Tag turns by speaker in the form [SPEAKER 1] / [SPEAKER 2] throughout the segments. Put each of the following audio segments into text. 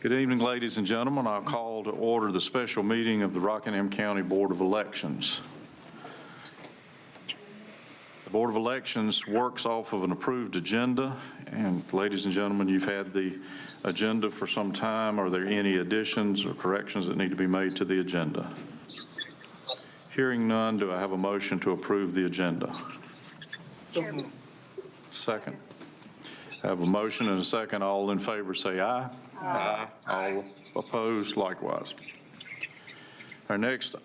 [SPEAKER 1] Good evening, ladies and gentlemen. I'll call to order the special meeting of the Rockingham County Board of Elections. The Board of Elections works off of an approved agenda, and ladies and gentlemen, you've had the agenda for some time. Are there any additions or corrections that need to be made to the agenda? Hearing none, do I have a motion to approve the agenda?
[SPEAKER 2] Chairman.
[SPEAKER 1] Second. I have a motion and a second. All in favor say aye. Aye. All opposed, likewise. Our next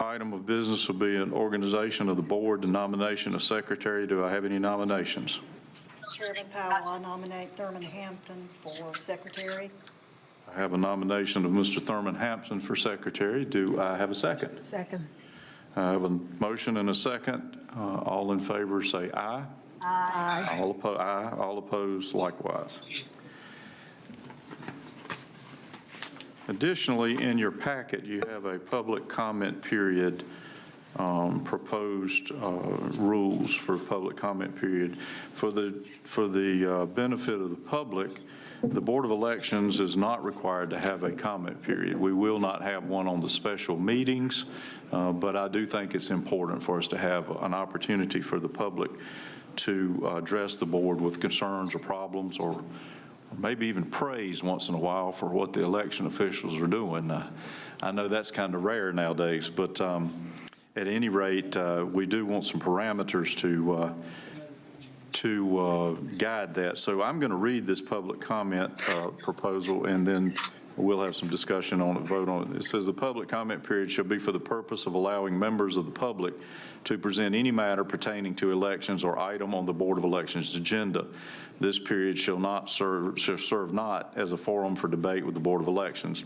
[SPEAKER 1] item of business will be an organization of the board, the nomination of secretary. Do I have any nominations?
[SPEAKER 2] Chairman Powell, I nominate Thurman Hampton for secretary.
[SPEAKER 1] I have a nomination of Mr. Thurman Hampton for secretary. Do I have a second?
[SPEAKER 3] Second.
[SPEAKER 1] I have a motion and a second. All in favor say aye.
[SPEAKER 3] Aye.
[SPEAKER 1] Aye. All opposed, likewise. Additionally, in your packet, you have a public comment period, proposed rules for public comment period. For the benefit of the public, the Board of Elections is not required to have a comment period. We will not have one on the special meetings, but I do think it's important for us to have an opportunity for the public to address the board with concerns or problems, or maybe even praise once in a while for what the election officials are doing. I know that's kind of rare nowadays, but at any rate, we do want some parameters to guide that. So I'm going to read this public comment proposal, and then we'll have some discussion on it, vote on it. It says the public comment period shall be for the purpose of allowing members of the public to present any matter pertaining to elections or item on the Board of Elections agenda. This period shall serve not as a forum for debate with the Board of Elections.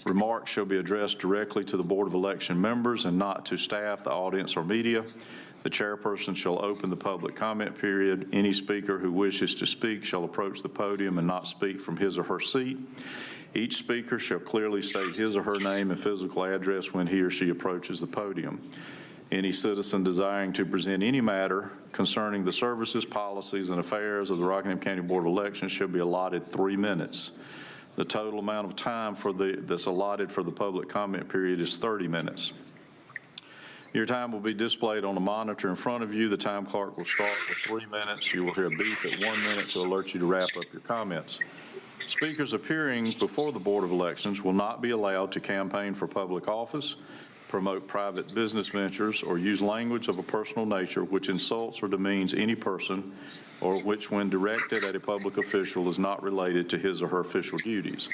[SPEAKER 1] Remarks shall be addressed directly to the Board of Election members and not to staff, the audience, or media. The chairperson shall open the public comment period. Any speaker who wishes to speak shall approach the podium and not speak from his or her seat. Each speaker shall clearly state his or her name and physical address when he or she approaches the podium. Any citizen desiring to present any matter concerning the services, policies, and affairs of the Rockingham County Board of Elections shall be allotted 3 minutes. The total amount of time that's allotted for the public comment period is 30 minutes. Your time will be displayed on a monitor in front of you. The time clock will start with 3 minutes. You will hear a beep at 1 minute to alert you to wrap up your comments. Speakers appearing before the Board of Elections will not be allowed to campaign for public office, promote private business ventures, or use language of a personal nature which insults or demeans any person, or which, when directed at a public official, is not related to his or her official duties.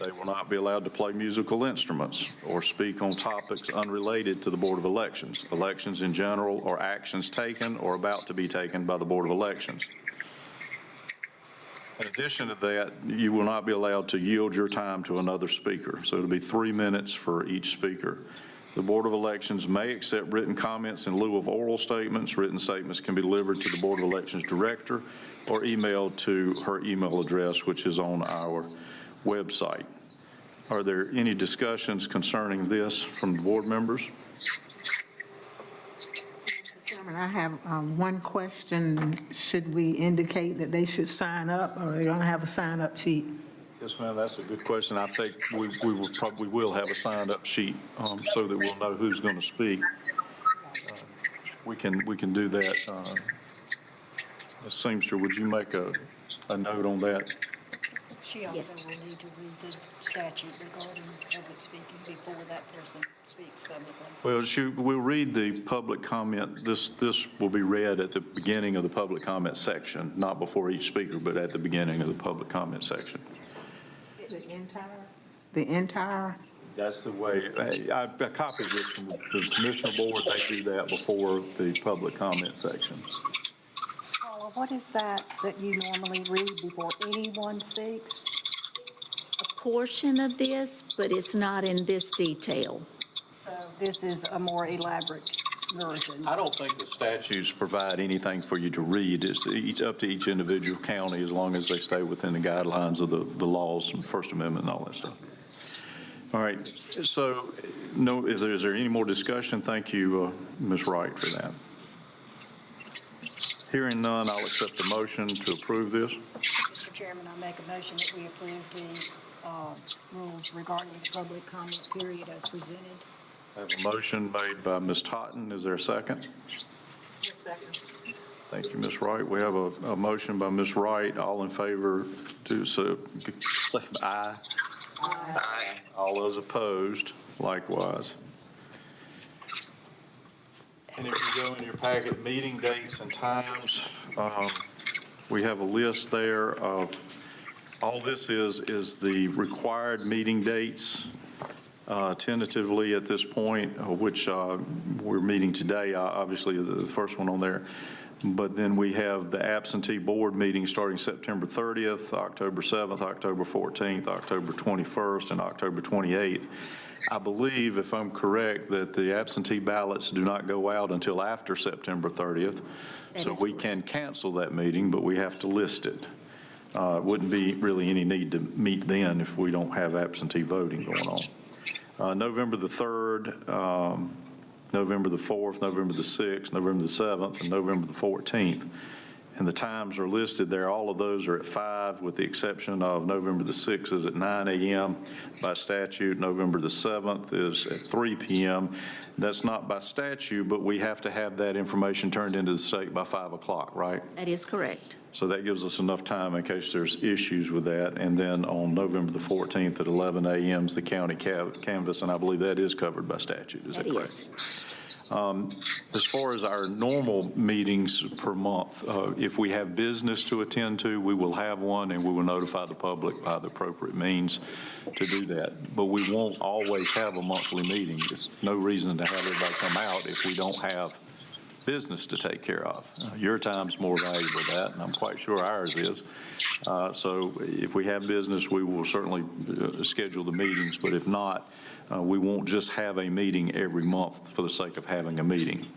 [SPEAKER 1] They will not be allowed to play musical instruments or speak on topics unrelated to the Board of Elections, elections in general, or actions taken or about to be taken by the Board of Elections. In addition to that, you will not be allowed to yield your time to another speaker. So it'll be 3 minutes for each speaker. The Board of Elections may accept written comments in lieu of oral statements. Written statements can be delivered to the Board of Elections director or emailed to her email address, which is on our website. Are there any discussions concerning this from the board members?
[SPEAKER 3] Chairman, I have one question. Should we indicate that they should sign up, or they don't have a sign-up sheet?
[SPEAKER 1] Yes, ma'am, that's a good question. I think we will have a signed-up sheet so that we'll know who's going to speak. We can do that. Ms. Seamster, would you make a note on that?
[SPEAKER 2] She also will need to read the statute regarding public speaking before that person speaks publicly.
[SPEAKER 1] Well, we'll read the public comment. This will be read at the beginning of the public comment section, not before each speaker, but at the beginning of the public comment section.
[SPEAKER 3] The entire?
[SPEAKER 1] That's the way. I copied this from the Commissioner Board. They do that before the public comment section.
[SPEAKER 2] Paula, what is that you normally read before anyone speaks?
[SPEAKER 4] A portion of this, but it's not in this detail.
[SPEAKER 2] So this is a more elaborate version.
[SPEAKER 1] I don't think the statutes provide anything for you to read. It's up to each individual county as long as they stay within the guidelines of the laws and First Amendment and all that stuff. All right. So, no, is there any more discussion? Thank you, Ms. Wright, for that. Hearing none, I'll accept the motion to approve this.
[SPEAKER 2] Mr. Chairman, I make a motion that we approve the rules regarding the public comment period as presented.
[SPEAKER 1] I have a motion made by Ms. Totten. Is there a second?
[SPEAKER 3] Second.
[SPEAKER 1] Thank you, Ms. Wright. We have a motion by Ms. Wright. All in favor to say aye. Aye. All those opposed, likewise. And if you go in your packet, meeting dates and times, we have a list there of, all this is the required meeting dates tentatively at this point, which we're meeting today, obviously the first one on there. But then we have the absentee board meeting starting September 30th, October 7th, October 14th, October 21st, and October 28th. I believe, if I'm correct, that the absentee ballots do not go out until after September 30th. So we can cancel that meeting, but we have to list it. Wouldn't be really any need to meet then if we don't have absentee voting going on. November the 3rd, November the 4th, November the 6th, November the 7th, and November the 14th. And the times are listed there. All of those are at 5, with the exception of November the 6th is at 9 a.m. by statute. November the 7th is at 3 p.m. That's not by statute, but we have to have that information turned into the state by 5 o'clock, right?
[SPEAKER 4] That is correct.
[SPEAKER 1] So that gives us enough time in case there's issues with that. And then on November the 14th at 11 a.m. is the county canvass, and I believe that is covered by statute. Is that correct?
[SPEAKER 4] Is.
[SPEAKER 1] As far as our normal meetings per month, if we have business to attend to, we will have one, and we will notify the public by the appropriate means to do that. But we won't always have a monthly meeting. There's no reason to have everybody come out if we don't have business to take care of. Your time's more valuable than that, and I'm quite sure ours is. So if we have business, we will certainly schedule the meetings, but if not, we won't just have a meeting every month for the sake of having a meeting.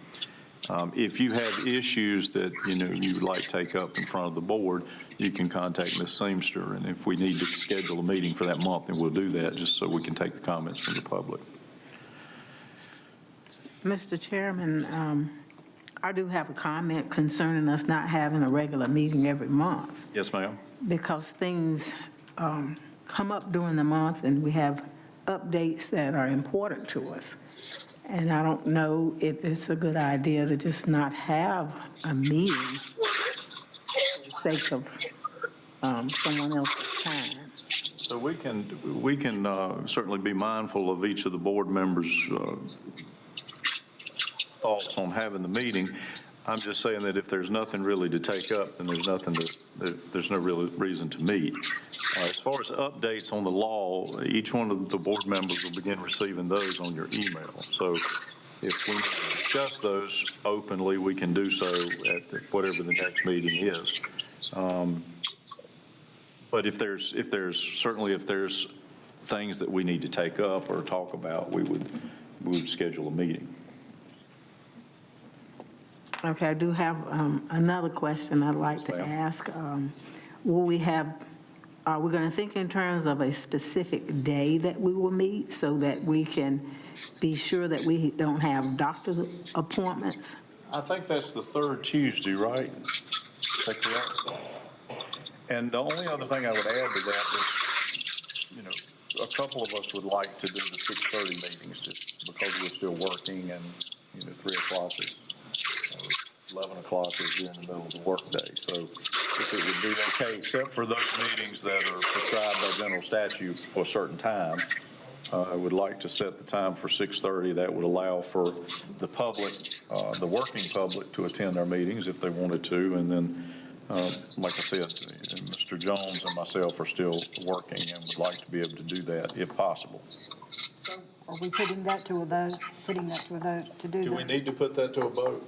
[SPEAKER 1] If you have issues that you would like to take up in front of the board, you can contact Ms. Seamster, and if we need to schedule a meeting for that month, then we'll do that, just so we can take the comments from the public.
[SPEAKER 3] Mr. Chairman, I do have a comment concerning us not having a regular meeting every month,
[SPEAKER 1] Yes, ma'am.
[SPEAKER 3] because things come up during the month, and we have updates that are important to us. And I don't know if it's a good idea to just not have a meeting for the sake of someone else's time.
[SPEAKER 1] So we can certainly be mindful of each of the board members' thoughts on having the meeting. I'm just saying that if there's nothing really to take up, then there's no real reason to meet. As far as updates on the law, each one of the board members will begin receiving those on your email. So if we need to discuss those openly, we can do so at whatever the next meeting is. But if there's things that we need to take up or talk about, we would schedule a meeting.
[SPEAKER 3] Okay, I do have another question I'd like to ask. Are we going to think in terms of a specific day that we will meet so that we can be sure that we don't have doctor's appointments?
[SPEAKER 1] I think that's the third Tuesday, right? Is that correct? And the only other thing I would add to that is, a couple of us would like to do the 6:30 meetings just because we're still working, and 3 o'clock is 11 o'clock is during the middle of the workday. So if it would be okay, except for those meetings that are prescribed by general statute for a certain time, I would like to set the time for 6:30. That would allow for the public, the working public, to attend our meetings if they wanted to. And then, like I said, Mr. Jones and myself are still working and would like to be able to do that if possible.
[SPEAKER 2] So are we putting that to a vote, to do that?
[SPEAKER 1] Do we need to put that to a vote?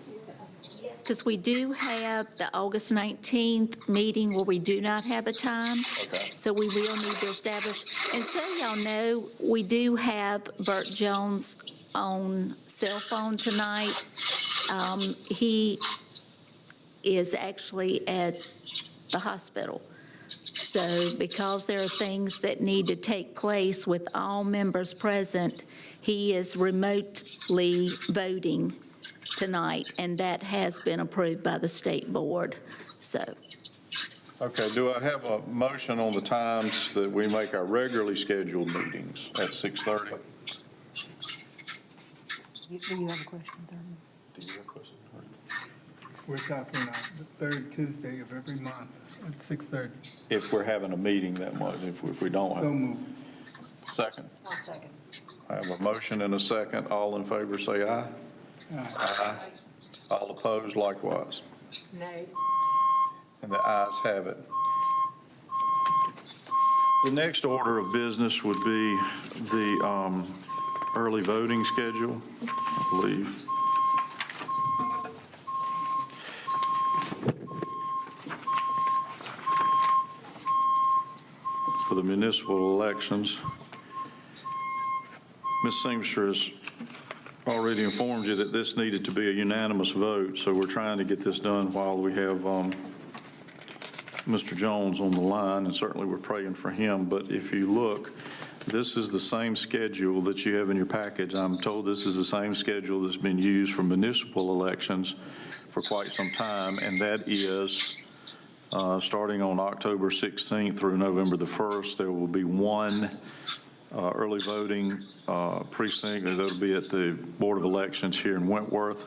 [SPEAKER 4] Because we do have the August 19th meeting where we do not have a time.
[SPEAKER 1] Okay.
[SPEAKER 4] So we will need to establish. And so y'all know, we do have Bert Jones on cell phone tonight. He is actually at the hospital. So because there are things that need to take place with all members present, he is remotely voting tonight, and that has been approved by the state board. So
[SPEAKER 1] Okay, do I have a motion on the times that we make our regularly scheduled meetings at 6:30?
[SPEAKER 2] Do you have a question, Thurman?
[SPEAKER 1] Do you have a question?
[SPEAKER 5] We're talking about the third Tuesday of every month at 6:30.
[SPEAKER 1] If we're having a meeting that month, if we don't
[SPEAKER 5] So
[SPEAKER 1] have.
[SPEAKER 5] moved.
[SPEAKER 1] Second.
[SPEAKER 2] I'll second.
[SPEAKER 1] I have a motion and a second. All in favor, say aye. Aye. All opposed, likewise.
[SPEAKER 3] Nay.
[SPEAKER 1] And the ayes have it. The next order of business would be the early voting schedule, I believe. For the municipal elections. Ms. Seamster has already informed you that this needed to be a unanimous vote, so we're trying to get this done while we have Mr. Jones on the line, and certainly we're praying for him. But if you look, this is the same schedule that you have in your package. I'm told this is the same schedule that's been used for municipal elections for quite some time, and that is starting on October 16th through November the 1st, there will be one early voting precinct. That'll be at the Board of Elections here in Wentworth.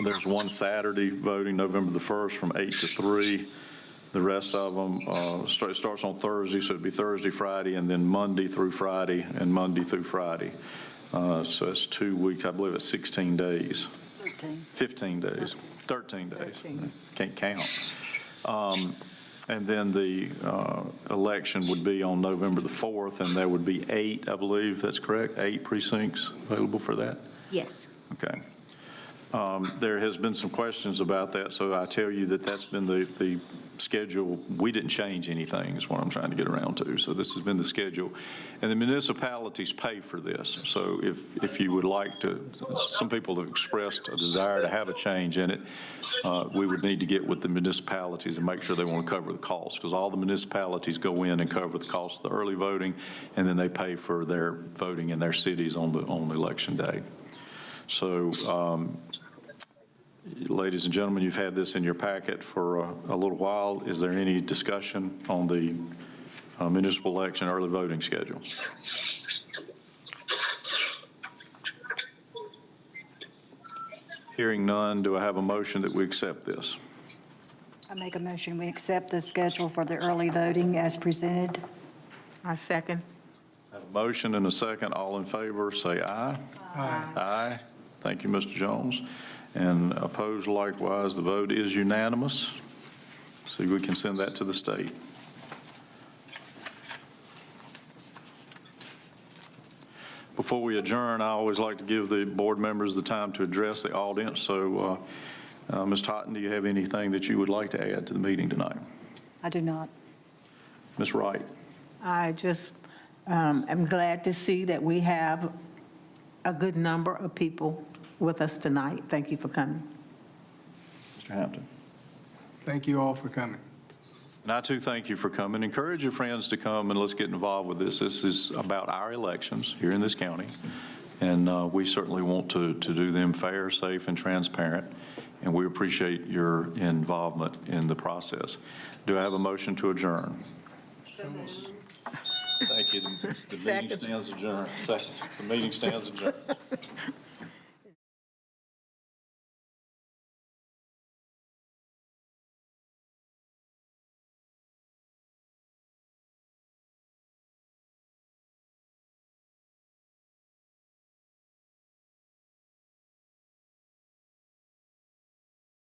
[SPEAKER 1] There's one Saturday voting, November the 1st, from 8 to 3. The rest of them starts on Thursday, so it'd be Thursday, Friday, and then Monday through Friday, and Monday through Friday. So it's 2 weeks, I believe it's 16 days. 15 days, 13 days.
[SPEAKER 3] 13.
[SPEAKER 1] Can't count. And then the election would be on November the 4th, and there would be 8, I believe, that's correct, 8 precincts available for that?
[SPEAKER 4] Yes.
[SPEAKER 1] Okay. There has been some questions about that, so I tell you that that's been the schedule. We didn't change anything is what I'm trying to get around to. So this has been the schedule. And the municipalities pay for this. So if you would like to, some people have expressed a desire to have a change in it, we would need to get with the municipalities and make sure they want to cover the cost, because all the municipalities go in and cover the cost of the early voting, and then they pay for their voting in their cities on election day. So, ladies and gentlemen, you've had this in your packet for a little while. Is there any discussion on the municipal election early voting schedule? Hearing none, do I have a motion that we accept this?
[SPEAKER 2] I make a motion, we accept the schedule for the early voting as presented.
[SPEAKER 3] I second.
[SPEAKER 1] I have a motion and a second. All in favor, say aye. Aye. Aye. Thank you, Mr. Jones. And opposed likewise, the vote is unanimous. So we can send that to the state. Before we adjourn, I always like to give the board members the time to address the audience. So, Ms. Totten, do you have anything that you would like to add to the meeting tonight?
[SPEAKER 2] I do not.
[SPEAKER 1] Ms. Wright?
[SPEAKER 3] I just am glad to see that we have a good number of people with us tonight. Thank you for coming.
[SPEAKER 1] Mr. Hampton?
[SPEAKER 5] Thank you all for coming.
[SPEAKER 1] And I, too, thank you for coming. Encourage your friends to come, and let's get involved with this. This is about our elections here in this county, and we certainly want to do them fair, safe, and transparent, and we appreciate your involvement in the process. Do I have a motion to adjourn? Thank you. The meeting
[SPEAKER 3] Second.
[SPEAKER 1] stands adjourned. Second. The meeting stands adjourned.